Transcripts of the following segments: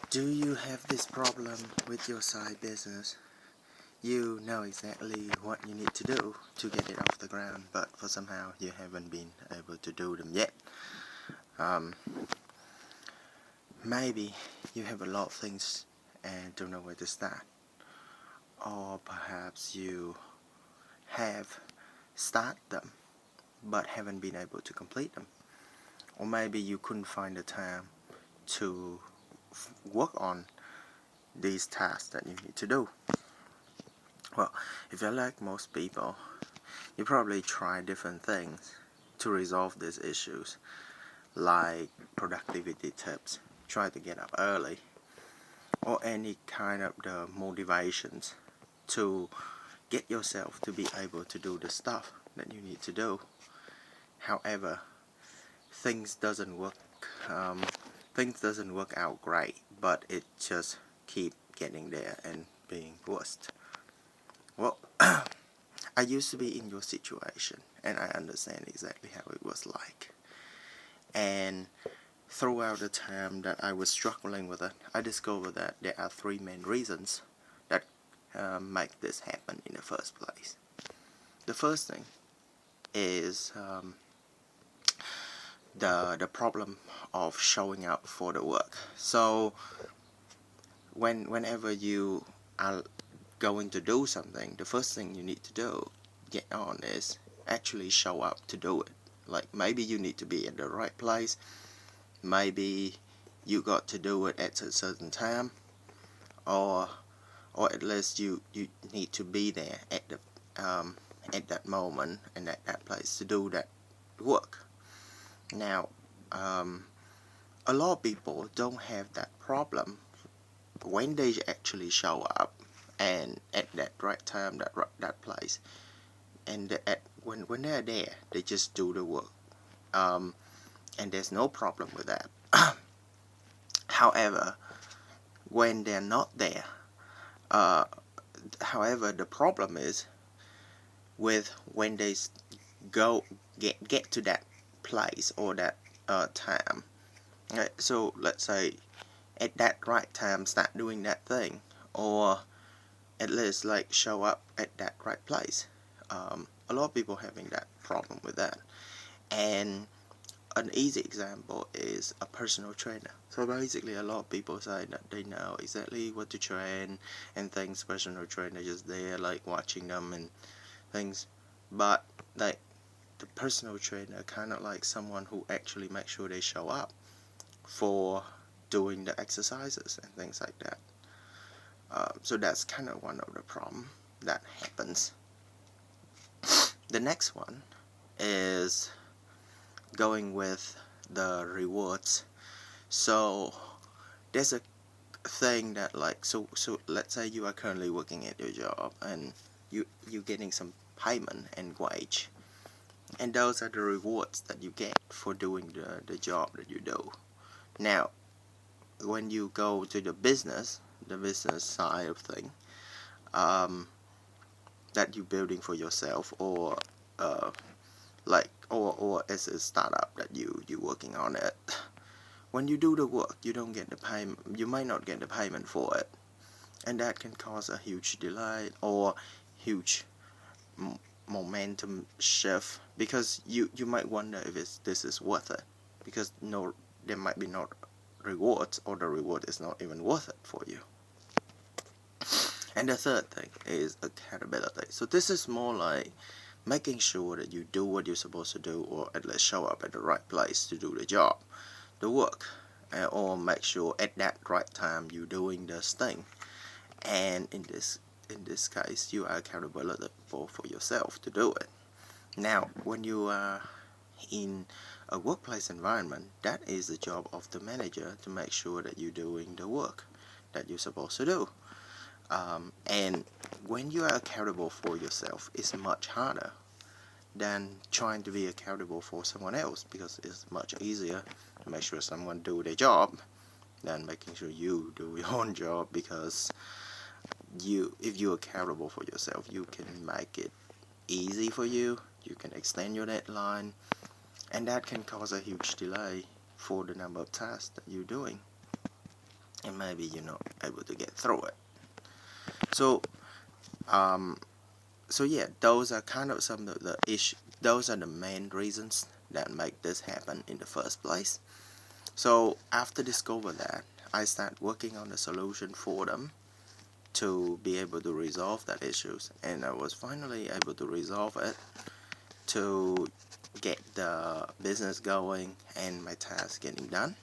Do you have this problem with your side business? You know exactly what you need to do to get it off the ground, but for somehow you haven't been able to do them yet. Um, Maybe you have a lot of things and don't know where to start. Or perhaps you have started them but haven't been able to complete them. Or maybe you couldn't find the time to work on these tasks that you need to do. Well, if you're like most people, you probably try different things to resolve these issues, like productivity tips, try to get up early, or any kind of the motivations to get yourself to be able to do the stuff that you need to do. However, things doesn't work um, things doesn't work out great, but it just keep getting there and being worst. Well, I used to be in your situation and I understand exactly how it was like. And throughout the time that I was struggling with it, I discovered that there are three main reasons that make this happen in the first place. The first thing is the problem of showing up for the work. So whenever you are going to do something, the first thing you need to do get on is actually show up to do it. Like maybe you need to be at the right place, maybe you got to do it at a certain time, or at least you need to be there at that moment and at that place to do that work. Now, a lot of people don't have that problem when they actually show up and at that right time, that place, and when they're there, they just do the work, and there's no problem with that. However, when they're not there, uh, however, the problem is with when they get to that place or that time. Right? So let's say at that right time start doing that thing, or at least like show up at that right place. A lot of people having that problem with that, and an easy example is a personal trainer. So basically a lot of people say that they know exactly what to train and things. Personal trainer just there like watching them and things, but like the personal trainer kind of like someone who actually makes sure they show up for doing the exercises and things like that. So that's kind of one of the problem that happens. The next one is going with the rewards. So there's a thing that like so let's say you are currently working at your job and you getting some payment and wage, and those are the rewards that you get for doing the job that you do. Now when you go to the business side of thing, um, that you're building for yourself, or like or as a startup that you working on it, when you do the work you don't get the payment, you might not get the payment for it, and that can cause a huge delay or huge momentum shift, because you might wonder if this is worth it, because no, there might be no rewards, or the reward is not even worth it for you. And the third thing is accountability. So this is more like making sure that you do what you're supposed to do, or at least show up at the right place to do the job, the work, or make sure at that right time you're doing this thing. And in this case, you are accountable for yourself to do it. Now, when you are in a workplace environment, that is the job of the manager to make sure that you're doing the work that you're supposed to do. And when you are accountable for yourself, it's much harder than trying to be accountable for someone else, because it's much easier to make sure someone do their job than making sure you do your own job, because if you're accountable for yourself, you can make it easy for you, you can extend your deadline, and that can cause a huge delay for the number of tasks that you're doing. and maybe you're not able to get through it. So um, so yeah, those are kind of some of the issue. Those are the main reasons that make this happen in the first place. So after discover that, I start working on the solution for them to be able to resolve that issues, and I was finally able to resolve it to get the business going and my task getting done.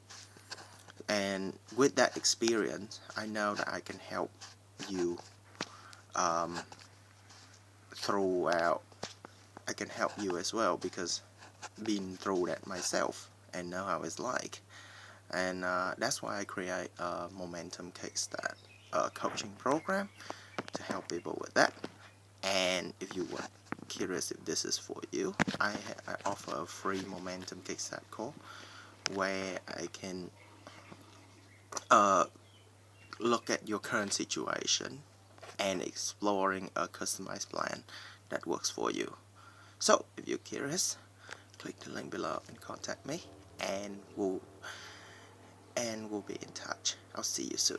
And with that experience, I know that I can help you um, throughout. I can help you as well because been through that myself and know how it's like. And that's why I create a Momentum Kickstart coaching program to help people with that. And if you were curious if this is for you, I offer a free Momentum Kickstart call where I can uh, look at your current situation and exploring a customized plan that works for you. So if you're curious, click the link below and contact me, and we'll be in touch. I'll see you soon.